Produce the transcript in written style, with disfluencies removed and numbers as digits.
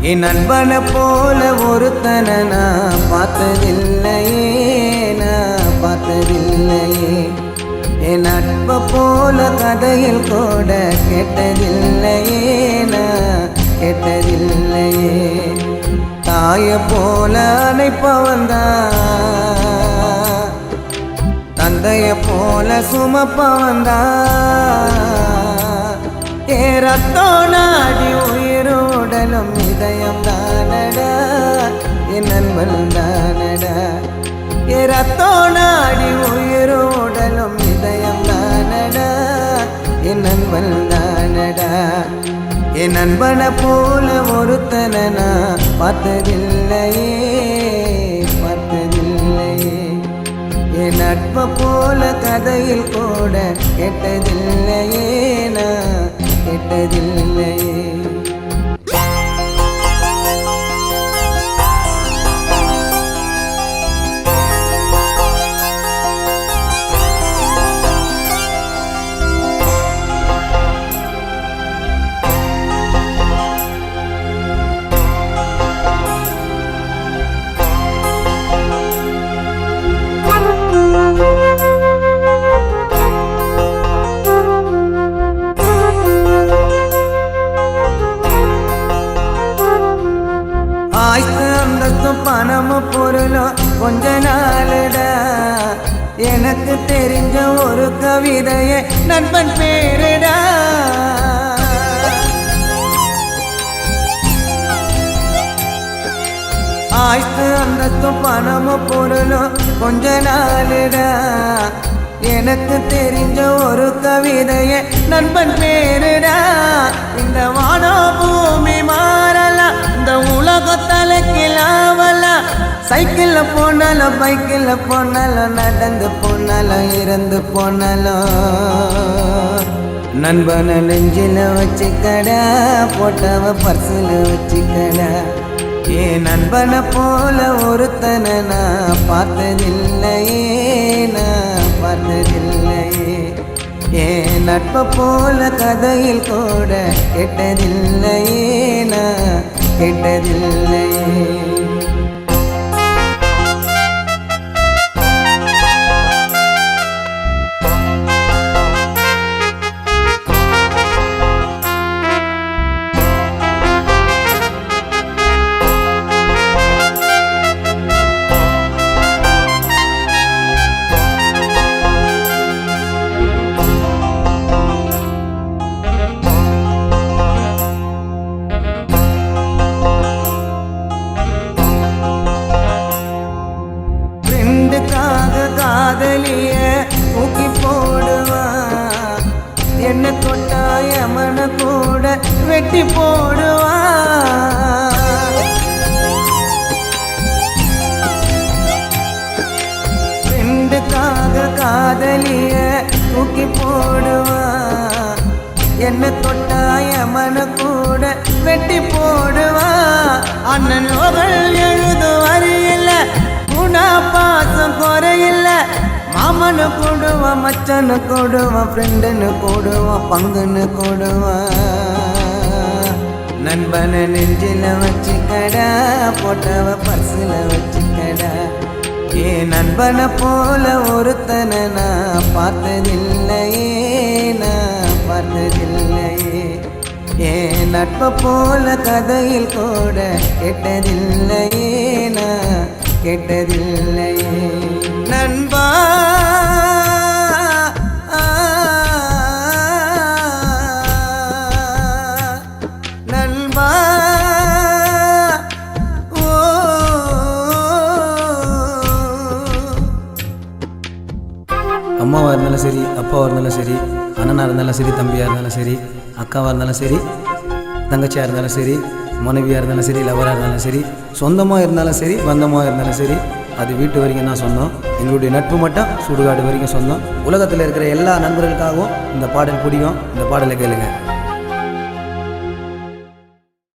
என் நண்பனை போல ஒருத்தனை நான் பார்த்ததில்லையே, நான் பார்த்ததில்லையே. என் நட்பை போல கதையில் கூட கேட்டதில்லையே, நான் கேட்டதில்லையே. தாய போல அணைப்பவன்தான், தந்தைய போல சுமப்பவன்தான். ஏ ரத்தோ நாடி உயிரோடலும் இதயம் தானடா, என் நண்பன் தானடா. ஏ ரத்தோ நாடி உயிரோடலும் இதயம் தானடா, என் நண்பன் தானடா. என் நண்பனை போல ஒருத்தனை நான் பார்த்ததில்லையே, பார்த்ததில்லையே. என் நட்பை போல கதையில் கூட கேட்டதில்லையே, நான் கேட்டதில்லையே. அந்தஸ்தும் பணமும் பொருளும் கொஞ்ச நாளுடா, எனக்கு தெரிஞ்ச ஒரு கவிதையே நண்பன் பேருடா. ஆய்த்து அந்தஸ்தும் பணமும் பொருளும் கொஞ்ச நாளுடா, எனக்கு தெரிஞ்ச ஒரு கவிதையே நண்பன் பேருடா. இந்த வானோ பூமி மாறலாம், இந்த உலகத்தலைக்கிலாவலாம். சைக்கிள்ல போனாலும் பைக்கில் போனாலும் நடந்து போனாலும் இறந்து போனாலும் நண்பனை நெஞ்சில வச்சுக்கடா, போட்டவ பர்சில் வச்சுக்கடா. ஏன் நண்பனை போல ஒருத்தனை நான் பார்த்ததில்லையே, நான் பார்த்ததில்லையே. ஏன் நட்பை போல கதையில் கூட கேட்டதில்லையே, நான் கேட்டதில்லையே. காதலிய தூக்கி போடுவான், என்ன தொட்டாய மன கூட வெட்டி போடுவான். ஃப்ரெண்டுக்காக காதலிய தூக்கி போடுவான், என்ன தொட்டாய மன கூட வெட்டி போடுவான். அண்ணன் நோகள் எழுது வரையில்ல, குணா பாசம் குறையில்ல. மாமனு போடுவான், மச்சனு போடுவான், ஃப்ரெண்டுன்னு போடுவான், பங்குன்னு போடுவான். நண்பனை நெஞ்சில வச்சுக்கடா, போட்டவ பர்சில் வச்சுக்கடா. ஏன் நண்பனை போல ஒருத்தனை நான் பார்த்ததில்லையே, நான் பார்த்ததில்லையே. ஏன் நட்பை போல கதையில் கூட கேட்டதில்லையே, நான் கேட்டதில்லையே. நண்பா நண்பா, ஓ அம்மாவாக இருந்தாலும் சரி, அப்பாவாக இருந்தாலும் சரி, அண்ணனாக இருந்தாலும் சரி, தம்பியாக இருந்தாலும் சரி, அக்காவாக இருந்தாலும் சரி, தங்கச்சியாக இருந்தாலும் சரி, மனைவியாக இருந்தாலும் சரி, லவராக இருந்தாலும் சரி, சொந்தமாக இருந்தாலும் சரி, பந்தமாக இருந்தாலும் சரி, அது வீட்டு வரைக்கும் தான் சொந்தம். எங்களுடைய நட்பு மட்டும் சுடுகாடு வரைக்கும் சொந்தம். உலகத்தில் இருக்கிற எல்லா நண்பர்களுக்காகவும் இந்த பாடல் பிடிக்கும். இந்த பாடலை கேளுங்க.